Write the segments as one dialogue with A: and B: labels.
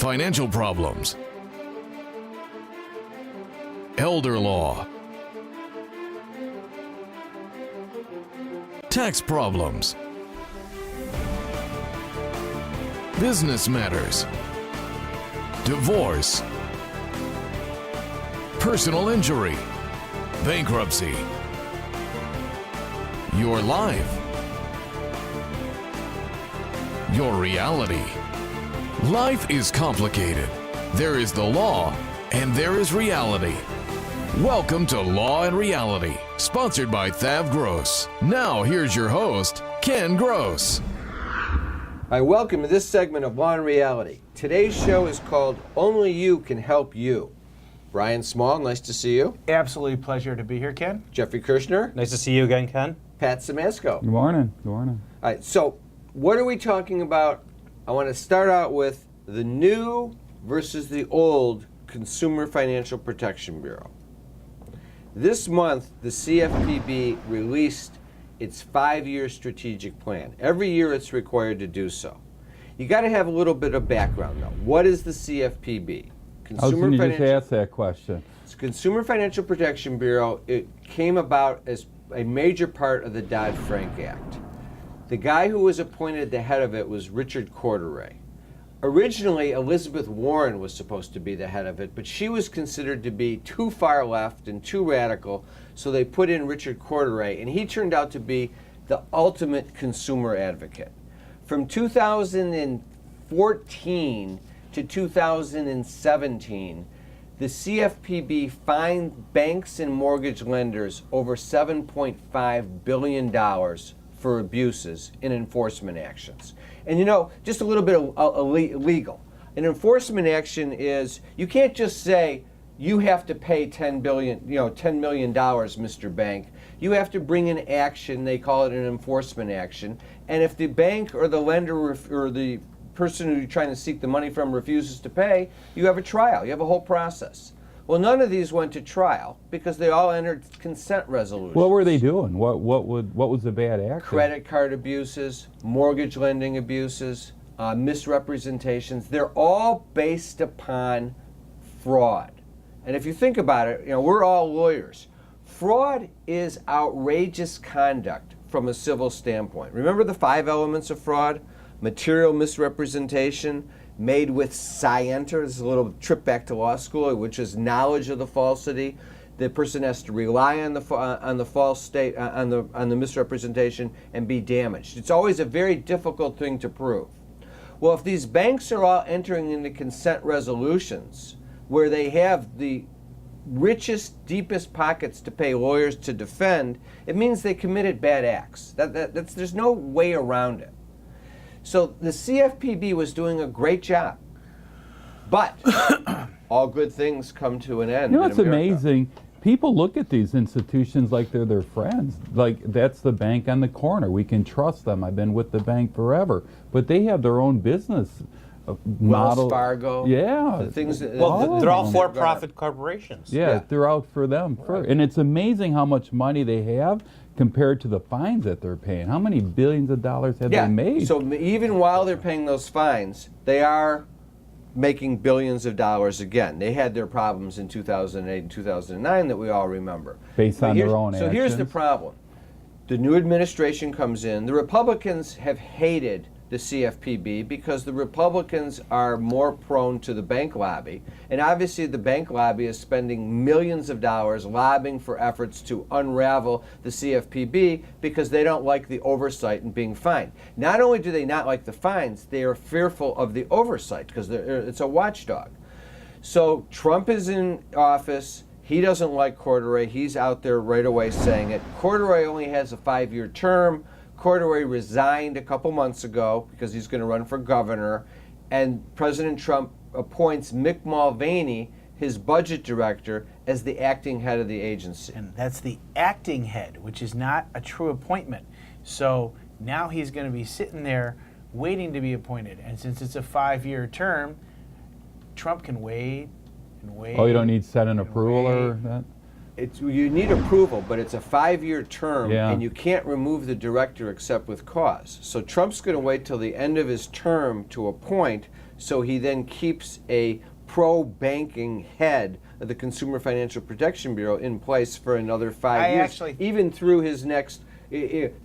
A: financial problems, elder law, tax problems, business matters, divorce, personal injury, bankruptcy, your life, your reality. Life is complicated. There is the law and there is reality. Welcome to Law and Reality, sponsored by Thav Gross. Now here's your host, Ken Gross.
B: Hi, welcome to this segment of Law and Reality. Today's show is called Only You Can Help You. Brian Small, nice to see you.
C: Absolutely pleasure to be here, Ken.
B: Jeffrey Kirshner.
D: Nice to see you again, Ken.
B: Pat Simasko.
E: Good morning. Good morning.
B: All right, so what are we talking about? I want to start out with the new versus the old Consumer Financial Protection Bureau. This month, the CFPB released its 5-year strategic plan. Every year it's required to do so. You got to have a little bit of background though. What is the CFPB?
E: I was going to just ask that question.
B: It's Consumer Financial Protection Bureau. It came about as a major part of the Dodd-Frank Act. The guy who was appointed the head of it was Richard Cordray. Originally, Elizabeth Warren was supposed to be the head of it, but she was considered to be too far left and too radical, so they put in Richard Cordray, and he turned out to be the ultimate consumer advocate. From 2014 to 2017, the CFPB fined banks and mortgage lenders over $7.5 billion for abuses in enforcement actions. And you know, just a little bit of legal. An enforcement action is, you can't just say, you have to pay $10 million, Mr. Bank. You have to bring an action, they call it an enforcement action. And if the bank or the lender or the person who you're trying to seek the money from refuses to pay, you have a trial, you have a whole process. Well, none of these went to trial because they all entered consent resolutions.
E: What were they doing? What was the bad act?
B: Credit card abuses, mortgage lending abuses, misrepresentations. They're all based upon fraud. And if you think about it, we're all lawyers. Fraud is outrageous conduct from a civil standpoint. Remember the 5 elements of fraud? Material misrepresentation, made with scienter. This is a little trip back to law school, which is knowledge of the falsity. The person has to rely on the false state, on the misrepresentation, and be damaged. It's always a very difficult thing to prove. Well, if these banks are all entering into consent resolutions where they have the richest, deepest pockets to pay lawyers to defend, it means they committed bad acts. There's no way around it. So the CFPB was doing a great job. But all good things come to an end.
E: You know, it's amazing. People look at these institutions like they're their friends. Like, that's the bank on the corner. We can trust them. I've been with the bank forever. But they have their own business model.
B: Wells Fargo.
E: Yeah.
B: The things that,
D: They're all for-profit corporations.
E: Yeah, they're out for them.
B: Right.
E: And it's amazing how much money they have compared to the fines that they're paying. How many billions of dollars have they made?
B: So even while they're paying those fines, they are making billions of dollars again. They had their problems in 2008 and 2009 that we all remember.
E: Based on their own actions.
B: So here's the problem. The new administration comes in. The Republicans have hated the CFPB because the Republicans are more prone to the bank lobby. And obviously the bank lobby is spending millions of dollars lobbying for efforts to unravel the CFPB because they don't like the oversight and being fined. Not only do they not like the fines, they are fearful of the oversight because it's a watchdog. So Trump is in office. He doesn't like Cordray. He's out there right away saying it. Cordray only has a 5-year term. Cordray resigned a couple months ago because he's going to run for governor, and President Trump appoints Mick Mulvaney, his budget director, as the acting head of the agency.
C: And that's the acting head, which is not a true appointment. So now he's going to be sitting there waiting to be appointed. And since it's a 5-year term, Trump can wait and wait.
E: Oh, you don't need Senate approval or that?
B: you need approval, but it's a 5-year term,
E: Yeah.
B: and you can't remove the director except with cause. So Trump's going to wait till the end of his term to appoint, so he then keeps a pro-banking head of the Consumer Financial Protection Bureau in place for another 5 years, even through his next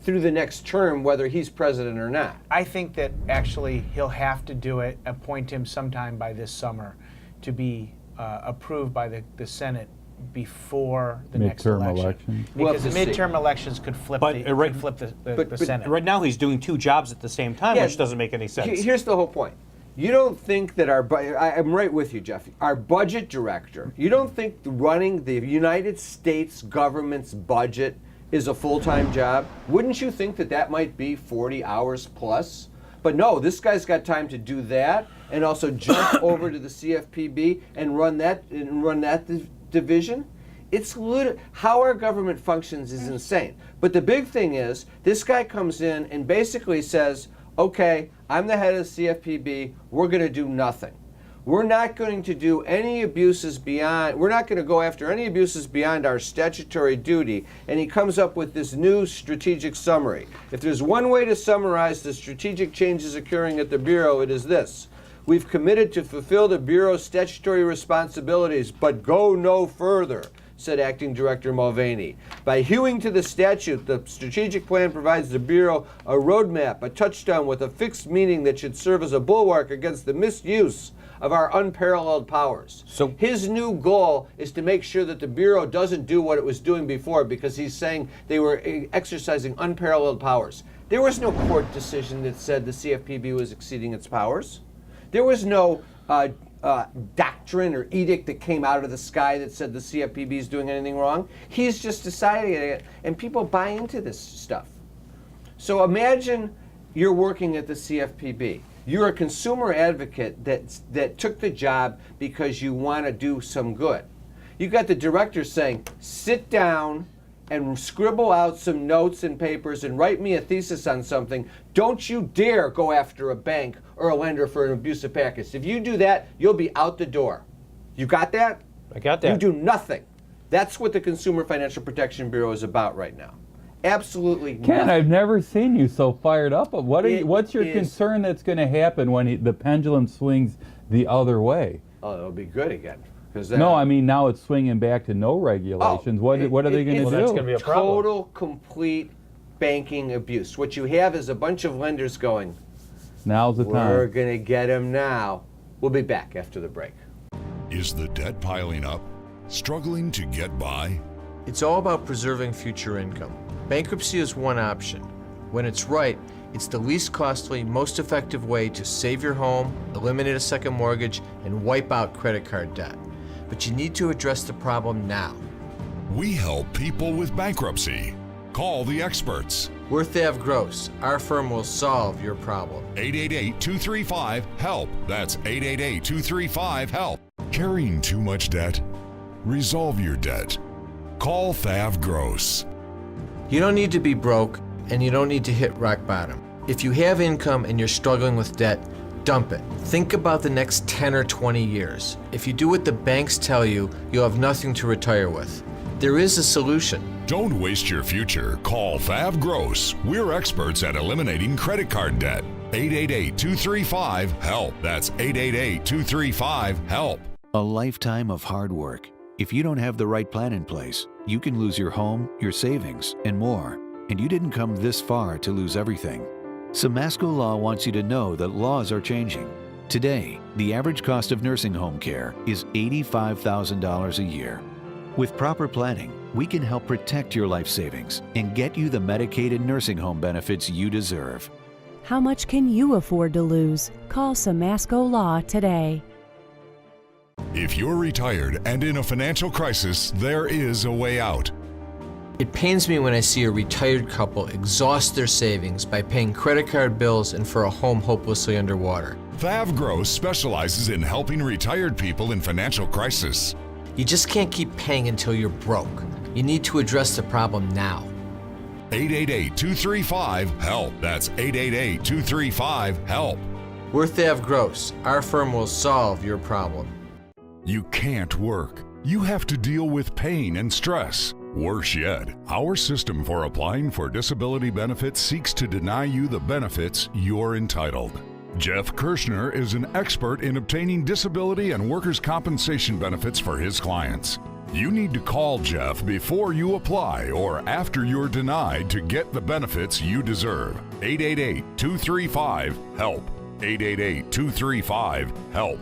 B: through the next term, whether he's president or not.
C: I think that actually he'll have to do it, appoint him sometime by this summer to be approved by the Senate before the next
E: Midterm
C: election.
E: elections.
B: We'll
C: Because
B: have
C: the
B: to see.
C: midterm elections could flip
D: But,
C: the,
D: right-
C: could flip the
B: but
C: Senate.
D: Right now, he's doing 2 jobs at the same time,
B: Yeah,
D: which doesn't make any sense.
B: Here's the whole point. You don't think that I'm right with you, Jeff. Our budget director, you don't think running the United States government's budget is a full-time job? Wouldn't you think that that might be 40 hours plus? But no, this guy's got time to do that and also jump over to the CFPB and run that division. It's how our government functions is insane. But the big thing is, this guy comes in and basically says, okay, I'm the head of the CFPB, we're going to do nothing. We're not going to do any abuses beyond, we're not going to go after any abuses beyond our statutory duty. And he comes up with this new strategic summary. If there's one way to summarize the strategic changes occurring at the Bureau, it is this. We've committed to fulfill the Bureau's statutory responsibilities, but go no further, said Acting Director Mulvaney. By hewing to the statute, the strategic plan provides the Bureau a roadmap, a touchstone with a fixed meaning that should serve as a bulwark against the misuse of our unparalleled powers.
D: So
B: his new goal is to make sure that the Bureau doesn't do what it was doing before, because he's saying they were exercising unparalleled powers. There was no court decision that said the CFPB was exceeding its powers. There was no doctrine or edict that came out of the sky that said the CFPB is doing anything wrong. He's just deciding it, and people buy into this stuff. So imagine you're working at the CFPB. You're a consumer advocate that took the job because you want to do some good. You got the director saying, sit down and scribble out some notes and papers and write me a thesis on something. Don't you dare go after a bank or a lender for an abusive practice. If you do that, you'll be out the door. You got that?
D: I got that.
B: You do nothing. That's what the Consumer Financial Protection Bureau is about right now. Absolutely
E: Ken,
B: nothing.
E: I've never seen you so fired up. What's your
B: is-
E: concern that's going to happen when the pendulum swings the other way?
B: Oh, it'll be good again.
E: No, I mean now it's swinging back to no regulations. What are they going to do?
D: Well, that's going to be a problem.
B: Total, complete banking abuse. What you have is a bunch of lenders going,
E: Now's the
B: we're
E: time.
B: going to get him now. We'll be back after the break.
F: Is the debt piling up? Struggling to get by?
G: It's all about preserving future income. Bankruptcy is one option. When it's right, it's the least costly, most effective way to save your home, eliminate a second mortgage, and wipe out credit card debt. But you need to address the problem now.
F: We help people with bankruptcy. Call the experts.
G: We're Thav Gross. Our firm will solve your problem.
F: 888-235-HELP. That's 888-235-HELP. Carrying too much debt? Resolve your debt. Call Thav Gross.
G: You don't need to be broke, and you don't need to hit rock bottom. If you have income and you're struggling with debt, dump it. Think about the next 10 or 20 years. If you do what the banks tell you, you'll have nothing to retire with. There is a solution.
F: Don't waste your future. Call Thav Gross. We're experts at eliminating credit card debt. 888-235-HELP. That's 888-235-HELP.
H: A lifetime of hard work. If you don't have the right plan in place, you can lose your home, your savings, and more. And you didn't come this far to lose everything. Samasco Law wants you to know that laws are changing. Today, the average cost of nursing home care is $85,000 a year. With proper planning, we can help protect your life savings and get you the Medicaid nursing home benefits you deserve.
I: How much can you afford to lose? Call Samasco Law today.
F: If you're retired and in a financial crisis, there is a way out.
G: It pains me when I see a retired couple exhaust their savings by paying credit card bills and for a home hopelessly underwater.
F: Thav Gross specializes in helping retired people in financial crisis.
G: You just can't keep paying until you're broke. You need to address the problem now.
F: 888-235-HELP. That's 888-235-HELP.
G: We're Thav Gross. Our firm will solve your problem.
F: You can't work. you have to deal with pain and stress. Worse yet, our system for applying for disability benefits seeks to deny you the benefits you're entitled. Jeff Kirschner is an expert in obtaining disability and workers' compensation benefits for his clients. You need to call Jeff before you apply or after you're denied to get the benefits you deserve. 888-235-HELP. 888-235-HELP.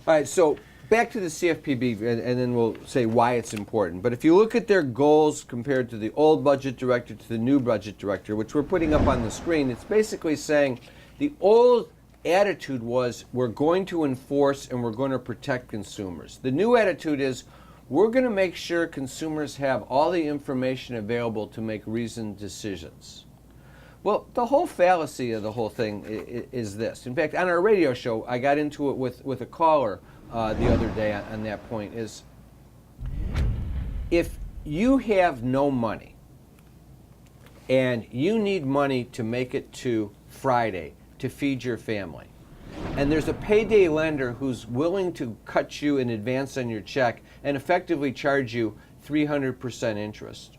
B: All right, so back to the CFPB, and then we'll say why it's important. But if you look at their goals compared to the old budget director to the new budget director, which we're putting up on the screen, it's basically saying the old attitude was we're going to enforce and we're going to protect consumers. The new attitude is we're going to make sure consumers have all the information available to make reasoned decisions. Well, the whole fallacy of the whole thing is this. In fact, on our radio show, I got into it with a caller the other day on that point, is if you have no money and you need money to make it to Friday to feed your family, and there's a payday lender who's willing to cut you in advance on your check and effectively charge you 300% interest,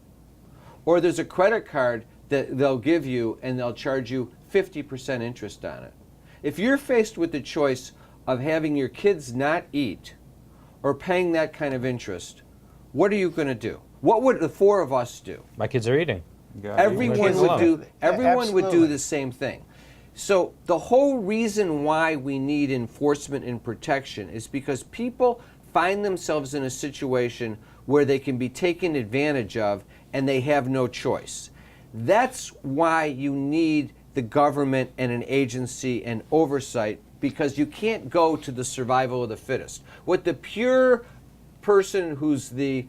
B: or there's a credit card that they'll give you and they'll charge you 50% interest on it. If you're faced with the choice of having your kids not eat or paying that kind of interest, what are you going to do? What would the four of us do?
D: My kids are eating.
B: Everyone would do. Everyone would do the same thing. So the whole reason why we need enforcement and protection is because people find themselves in a situation where they can be taken advantage of and they have no choice. That's why you need the government and an agency and oversight, because you can't go to the survival of the fittest. What the pure person who's the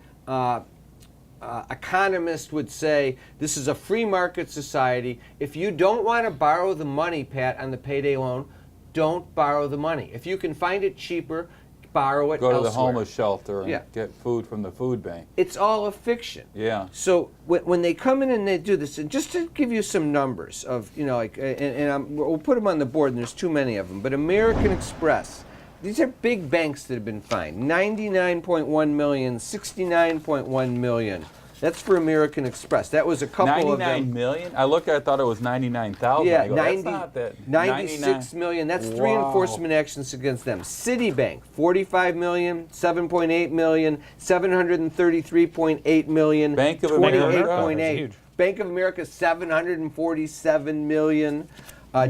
B: economist would say, this is a free market society. If you don't want to borrow the money, Pat, on the payday loan, don't borrow the money. If you can find it cheaper, borrow it
E: Go to
B: elsewhere.
E: the homeless shelter and
B: Yeah.
E: get food from the food bank.
B: It's all a fiction.
E: Yeah.
B: So when they come in and they do this, and just to give you some numbers of, like, we'll put them on the board, and there's too many of them, but American Express, these are big banks that have been fined. 99.1 million, 69.1 million. That's for American Express. That was a couple of them.
E: 99 million? I thought it was 99,000.
B: Yeah,
E: I go, that's not that.
B: 96 million. That's 3
E: Wow.
B: enforcement actions against them. Citibank, 45 million, 7.8 million, 733.8 million,
E: Bank of America?
B: 28.8.
D: Huge.
B: Bank of America, 747 million.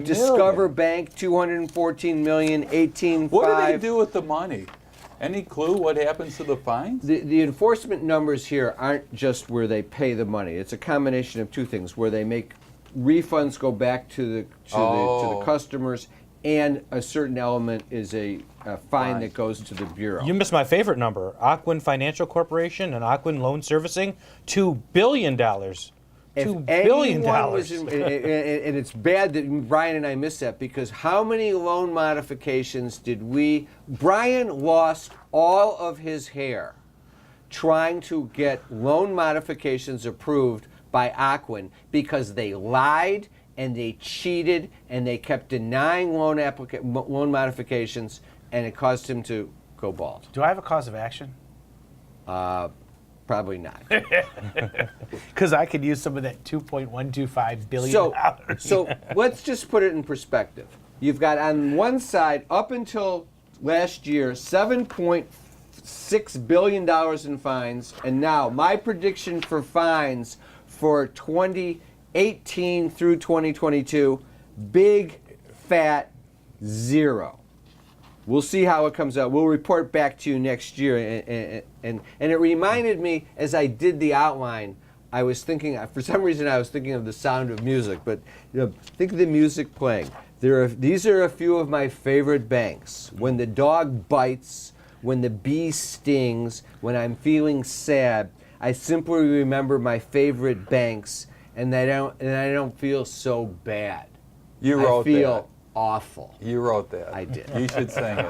B: Discover Bank, 214 million, 18.5.
E: What do they do with the money? Any clue what happens to the fines?
B: The enforcement numbers here aren't just where they pay the money. It's a combination of two things, where they make refunds go back to the customers, and a certain element is a fine that goes to the bureau.
D: You missed my favorite number. Ocwen Financial Corporation and Ocwen Loan Servicing, $2 billion.
B: If
D: $2 billion.
B: anyone was and it's bad that Brian and I missed that, because how many loan modifications did we? Brian lost all of his hair trying to get loan modifications approved by Ocwen because they lied and they cheated and they kept denying loan modifications, and it caused him to go bald.
C: Do I have a cause of action?
B: Probably not.
C: Because I could use some of that $2.125 billion.
B: So let's just put it in perspective. You've got on one side, up until last year, $7.6 billion in fines, and now my prediction for fines for 2018 through 2022, big fat zero. We'll see how it comes out. We'll report back to you next year. And it reminded me, as I did the outline, I was thinking, for some reason I was thinking of The Sound of Music, but think of the music playing. These are a few of my favorite banks. When the dog bites, when the bee stings, when I'm feeling sad, I simply remember my favorite banks, and I don't feel so bad.
E: You wrote
B: I feel
E: that.
B: awful.
E: You wrote that.
B: I did.
E: You should sing it.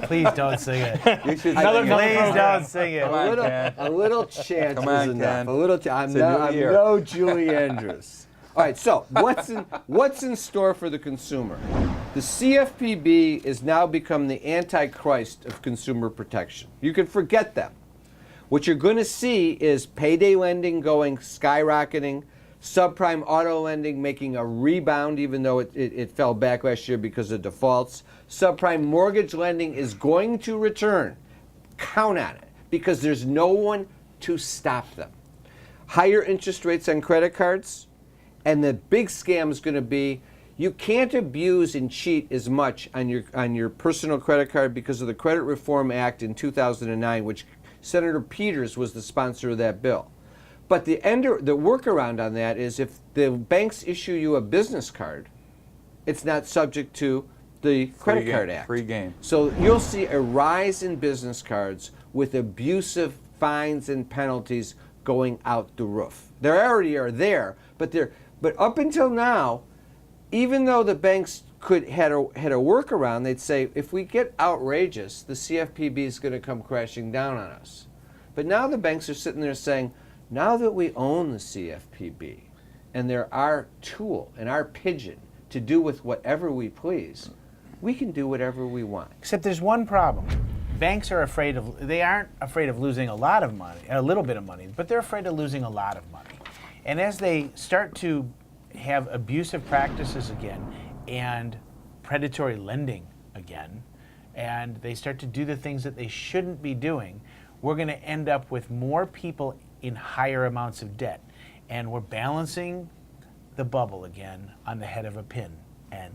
C: Please don't sing it.
E: You should
C: Please
E: sing it.
C: don't sing it.
E: Come on, Ken.
B: A little chance
E: Come
B: is
E: on,
B: enough.
E: Ken.
B: A little. I'm
E: It's a new
B: I'm
E: year.
B: no Julie Andrews. All right, so what's in store for the consumer? The CFPB has now become the antichrist of consumer protection. You can forget them. What you're going to see is payday lending going skyrocketing, subprime auto lending making a rebound even though it fell back last year because of defaults. Subprime mortgage lending is going to return. Count on it because there's no one to stop them. Higher interest rates on credit cards, and the big scam is going to be you can't abuse and cheat as much on your personal credit card because of the Credit Reform Act in 2009, which Senator Peters was the sponsor of that bill. But the workaround on that is if the banks issue you a business card, it's not subject to the Credit Card Act.
E: Free game.
B: So you'll see a rise in business cards with abusive fines and penalties going out the roof. They already are there, but up until now, even though the banks had a workaround, they'd say if we get outrageous, the CFPB is going to come crashing down on us. But now the banks are sitting there saying, now that we own the CFPB and they're our tool and our pigeon to do with whatever we please, we can do whatever we want.
C: Except there's one problem. Banks are they aren't afraid of losing a lot of money, a little bit of money, but they're afraid of losing a lot of money. And as they start to have abusive practices again and predatory lending again, and they start to do the things that they shouldn't be doing, we're going to end up with more people in higher amounts of debt. And we're balancing the bubble again on the head of a pin. And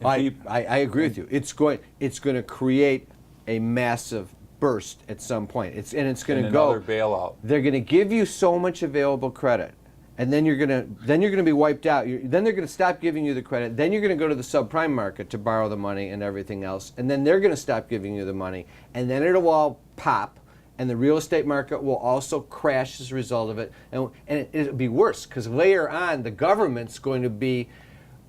B: I agree with you. It's going to create a massive burst at some point. It's going to go
E: another bailout.
B: They're going to give you so much available credit, and then you're going to be wiped out. Then they're going to stop giving you the credit. Then you're going to go to the subprime market to borrow the money and everything else, and then they're going to stop giving you the money, and then it'll all pop, and the real estate market will also crash as a result of it, and it'll be worse because later on the government's going to be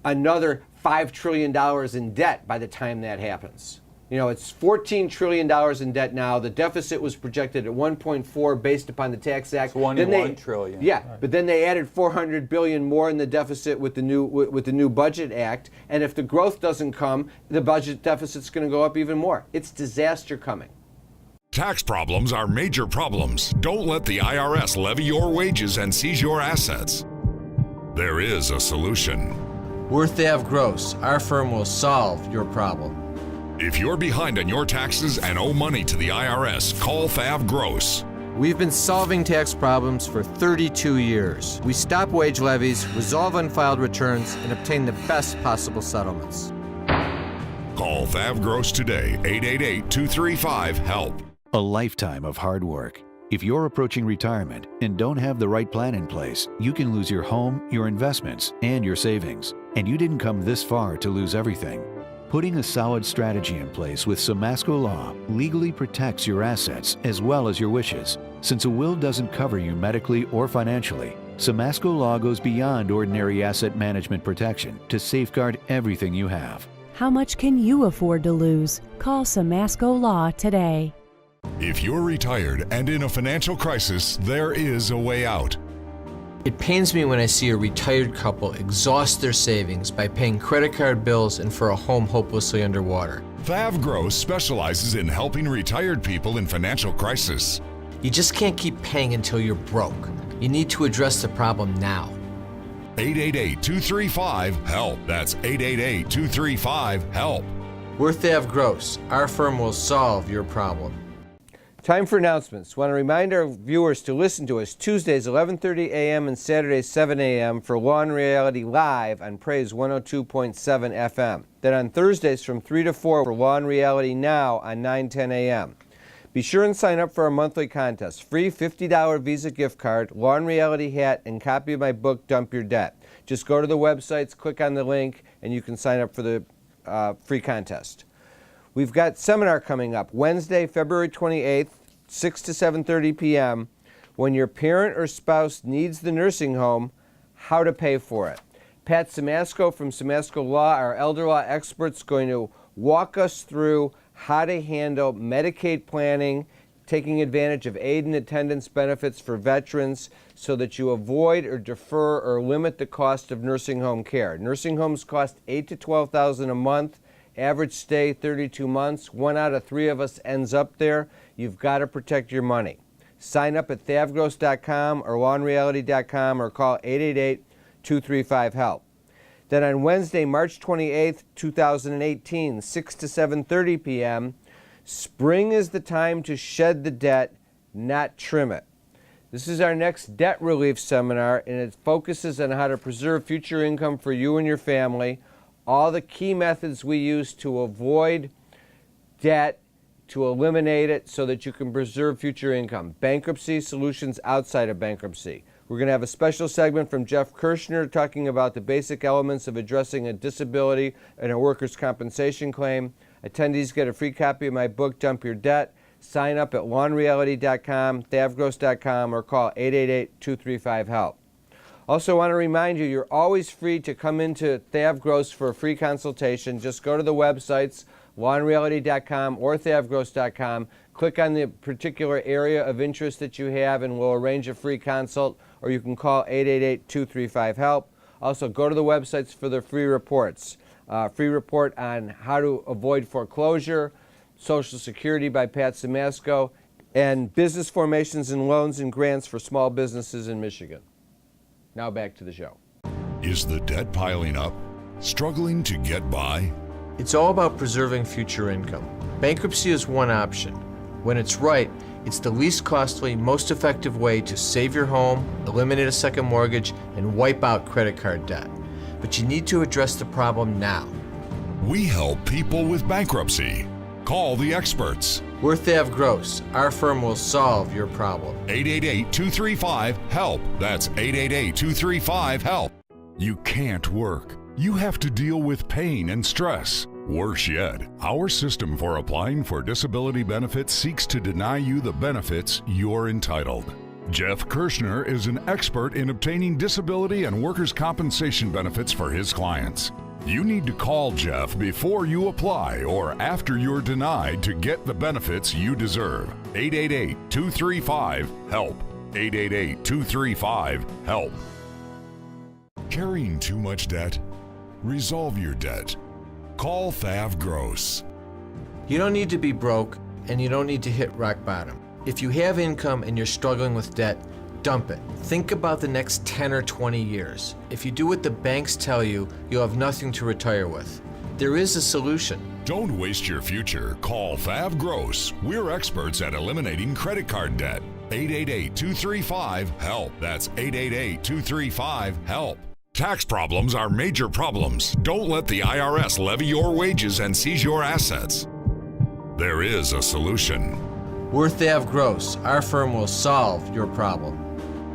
B: another $5 trillion in debt by the time that happens. You know, it's $14 trillion in debt now. The deficit was projected at 1.4 based upon the Tax Act.
E: 21 trillion.
B: Yeah, but then they added 400 billion more in the deficit with the new Budget Act. And if the growth doesn't come, the budget deficit's going to go up even more. It's disaster coming.
F: Tax problems are major problems. Don't let the IRS levy your wages and seize your assets. There is a solution.
G: Worth Ave Gross, our firm will solve your problem.
F: If you're behind on your taxes and owe money to the IRS, call Fav Gross.
G: We've been solving tax problems for 32 years. We stop wage levies, resolve unfiled returns, and obtain the best possible settlements.
F: Call Fav Gross today, 888-235-HELP.
H: A lifetime of hard work. If you're approaching retirement and don't have the right plan in place, you can lose your home, your investments, and your savings. And you didn't come this far to lose everything. Putting a solid strategy in place with Simasco Law legally protects your assets as well as your wishes. Since a will doesn't cover you medically or financially, Simasco Law goes beyond ordinary asset management protection to safeguard everything you have.
I: How much can you afford to lose? Call Simasco Law today.
F: If you're retired and in a financial crisis, there is a way out.
G: It pains me when I see a retired couple exhaust their savings by paying credit card bills and for a home hopelessly underwater.
F: Fav Gross specializes in helping retired people in financial crisis.
G: You just can't keep paying until you're broke. You need to address the problem now.
F: 888-235-HELP. That's 888-235-HELP.
G: Worth Ave Gross, our firm will solve your problem.
B: Time for announcements. Want to remind our viewers to listen to us Tuesdays 11:30 a.m. and Saturdays 7 a.m. for Law and Reality Live on Praise 102.7 FM. Then on Thursdays from 3 to 4 for Law and Reality Now on 9:10 a.m. Be sure and sign up for our monthly contest. Free $50 Visa gift card, Law and Reality hat, and copy of my book, Dump Your Debt. Just go to the websites, click on the link, and you can sign up for the free contest. We've got seminar coming up Wednesday, February 28th, 6 to 7:30 p.m. When your parent or spouse needs the nursing home, how to pay for it. Pat Simasco from Simasco Law, our elder law expert's going to walk us through how to handle Medicaid planning taking advantage of aid and attendance benefits for veterans so that you avoid or defer or limit the cost of nursing home care. Nursing homes cost $8,000 to $12,000 a month. Average stay 32 months. 1 out of 3 of us ends up there. You've got to protect your money. Sign up at thavgross.com or lawandreality.com or call 888-235-HELP. Then on Wednesday, March 28th, 2018, 6 to 7:30 p.m., spring is the time to shed the debt, not trim it. This is our next debt relief seminar, and it focuses on how to preserve future income for you and your family, all the key methods we use to avoid debt, to eliminate it so that you can preserve future income, bankruptcy, solutions outside of bankruptcy. We're going to have a special segment from Jeff Kirshner talking about the basic elements of addressing a disability and a workers' compensation claim. Attendees get a free copy of my book, Dump Your Debt. Sign up at lawandreality.com, thavgross.com, or call 888-235-HELP. Also want to remind you, you're always free to come into Thav Gross for a free consultation. Just go to the websites, lawandreality.com or thavgross.com. Click on the particular area of interest that you have, and we'll arrange a free consult, or you can call 888-235-HELP. Also, go to the websites for the free reports. Free report on how to avoid foreclosure, Social Security by Pat Simasko, and business formations and loans and grants for small businesses in Michigan. Now back to the show.
F: Is the debt piling up? Struggling to get by?
G: It's all about preserving future income. Bankruptcy is one option. When it's right, it's the least costly, most effective way to save your home, eliminate a second mortgage, and wipe out credit card debt. But you need to address the problem now.
F: We help people with bankruptcy. Call the experts.
G: We're Thav Gross. Our firm will solve your problem.
F: 888-235-HELP. That's 888-235-HELP. You can't work. You have to deal with pain and stress. Worse yet, our system for applying for disability benefits seeks to deny you the benefits you're entitled. Jeff Kirshner is an expert in obtaining disability and workers' compensation benefits for his clients. You need to call Jeff before you apply or after you're denied to get the benefits you deserve. 888-235-HELP. 888-235-HELP. Carrying too much debt? Resolve your debt. Call Thav Gross.
G: You don't need to be broke, and you don't need to hit rock bottom. If you have income and you're struggling with debt, dump it. Think about the next 10 or 20 years. If you do what the banks tell you, you'll have nothing to retire with. There is a solution.
F: Don't waste your future. Call Thav Gross. We're experts at eliminating credit card debt. 888-235-HELP. That's 888-235-HELP. Tax problems are major problems. Don't let the IRS levy your wages and seize your assets. There is a solution.
G: We're Thav Gross. Our firm will solve your problem.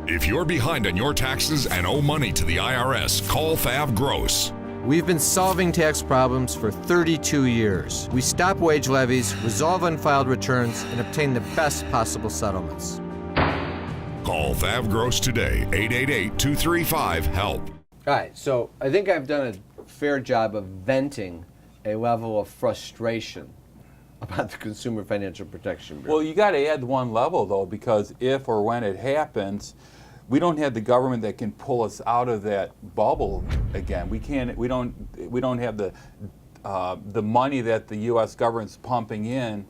F: If you're behind on your taxes and owe money to the IRS, call Thav Gross.
G: We've been solving tax problems for 32 years. We stop wage levies, resolve unfiled returns, and obtain the best possible settlements.
F: Call Thav Gross today, 888-235-HELP.
B: All right, so I think I've done a fair job of venting a level of frustration about the Consumer Financial Protection Bureau.
E: Well, you got to add one level, though, because if or when it happens, we don't have the government that can pull us out of that bubble again. We can't. We don't have the money that the U.S. government's pumping in.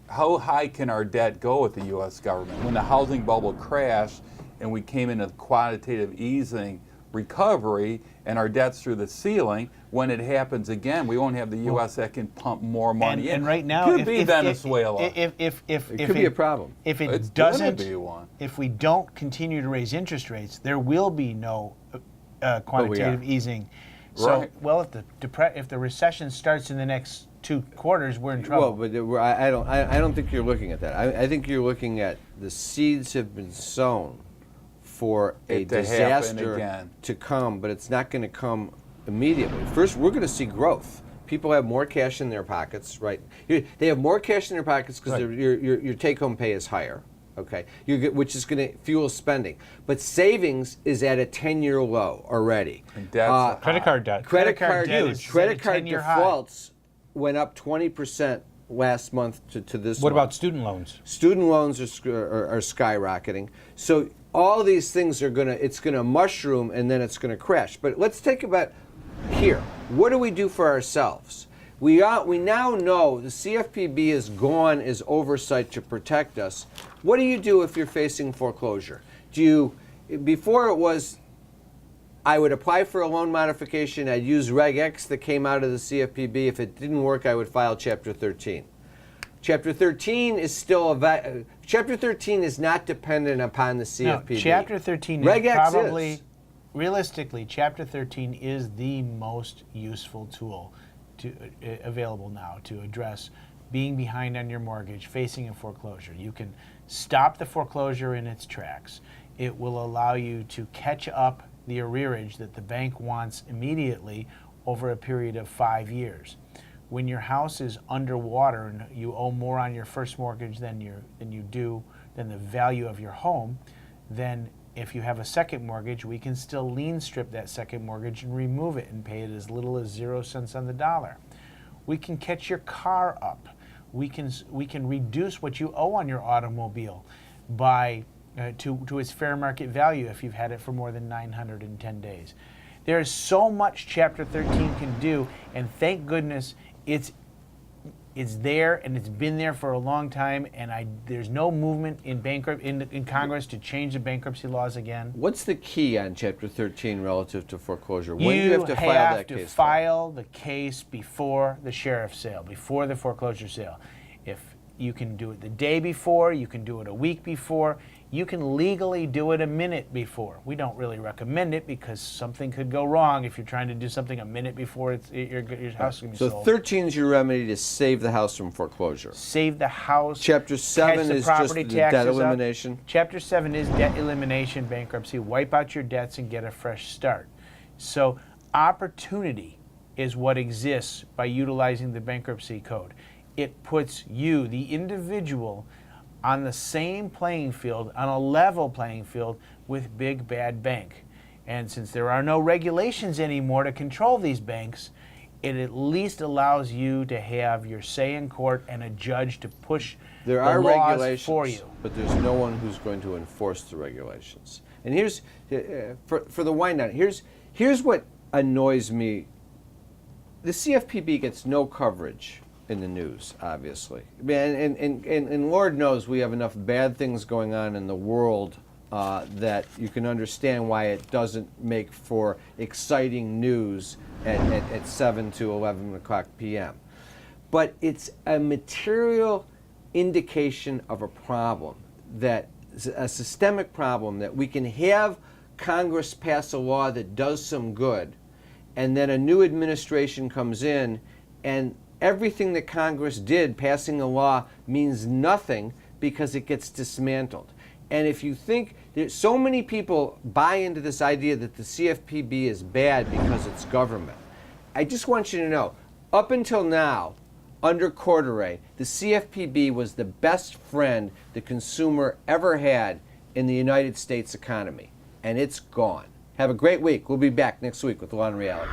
E: How high can our debt go with the U.S. government? When the housing bubble crashed and we came into quantitative easing recovery and our debt's through the ceiling, when it happens again, we won't have the U.S. that can pump more money in.
C: And right now,
E: could be Venezuela.
B: It could be a problem.
C: If
E: It's
C: it
E: gonna
C: doesn't,
E: be one.
C: if we don't continue to raise interest rates, there will be no quantitative easing. So,
E: Right.
C: well, if the recession starts in the next 2 quarters, we're in trouble.
B: Well, but I don't think you're looking at that. I think you're looking at the seeds have been sown for a
E: It to happen
B: disaster
E: again.
B: to come, but it's not going to come immediately. First, we're going to see growth. People have more cash in their pockets, right? They have more cash in their pockets because your take-home pay is higher, okay? Which is going to fuel spending. But savings is at a 10-year low already.
E: And debt's
D: Credit card debt.
B: Credit card
C: debt is
B: credit
C: at a
B: card
C: 10-year high.
B: defaults went up 20% last month to this
D: What
B: month.
D: about student loans?
B: Student loans are skyrocketing. So all these things it's gonna mushroom and then it's gonna crash. But let's take about here. What do we do for ourselves? We now know the CFPB is gone as oversight to protect us. What do you do if you're facing foreclosure? Before it was, I would apply for a loan modification, I'd use Reg X that came out of the CFPB. If it didn't work, I would file Chapter 13. Chapter 13 is still Chapter 13 is not dependent upon the CFPB.
C: No, Chapter 13
B: Reg
C: is
B: X
C: probably,
B: is.
C: realistically, Chapter 13 is the most useful tool available now to address being behind on your mortgage, facing a foreclosure. You can stop the foreclosure in its tracks. It will allow you to catch up the arrearage that the bank wants immediately over a period of 5 years. When your house is underwater and you owe more on your first mortgage than the value of your home, then if you have a second mortgage, we can still lien strip that second mortgage and remove it and pay it as little as 0 cents on the dollar. We can catch your car up. We can reduce what you owe on your automobile by to its fair market value if you've had it for more than 910 days. There is so much Chapter 13 can do, and thank goodness it's there and it's been there for a long time, and there's no movement in Congress to change the bankruptcy laws again.
B: What's the key on Chapter 13 relative to foreclosure? When do you have to file that case?
C: You have to file the case before the sheriff's sale, before the foreclosure sale. If you can do it the day before, you can do it a week before, you can legally do it a minute before. We don't really recommend it because something could go wrong if you're trying to do something a minute before your house is going to be sold.
B: So 13 is your remedy to save the house from foreclosure.
C: Save the house.
B: Chapter 7 is just the debt elimination.
C: Chapter 7 is debt elimination, bankruptcy. Wipe out your debts and get a fresh start. So opportunity is what exists by utilizing the bankruptcy code. It puts you, the individual, on the same playing field, on a level playing field with big bad bank. And since there are no regulations anymore to control these banks, it at least allows you to have your say in court and a judge to push the laws for you.
B: But there's no one who's going to enforce the regulations. And here's, for the wind down, here's what annoys me. The CFPB gets no coverage in the news, obviously. And Lord knows we have enough bad things going on in the world that you can understand why it doesn't make for exciting news at 7 to 11 o'clock p.m. But it's a material indication of a problem, a systemic problem, that we can have Congress pass a law that does some good, and then a new administration comes in, and everything that Congress did, passing a law, means nothing because it gets dismantled. And if you think, so many people buy into this idea that the CFPB is bad because it's government. I just want you to know, up until now, under Cordray, the CFPB was the best friend the consumer ever had in the United States economy. And it's gone. Have a great week. We'll be back next week with Law and Reality.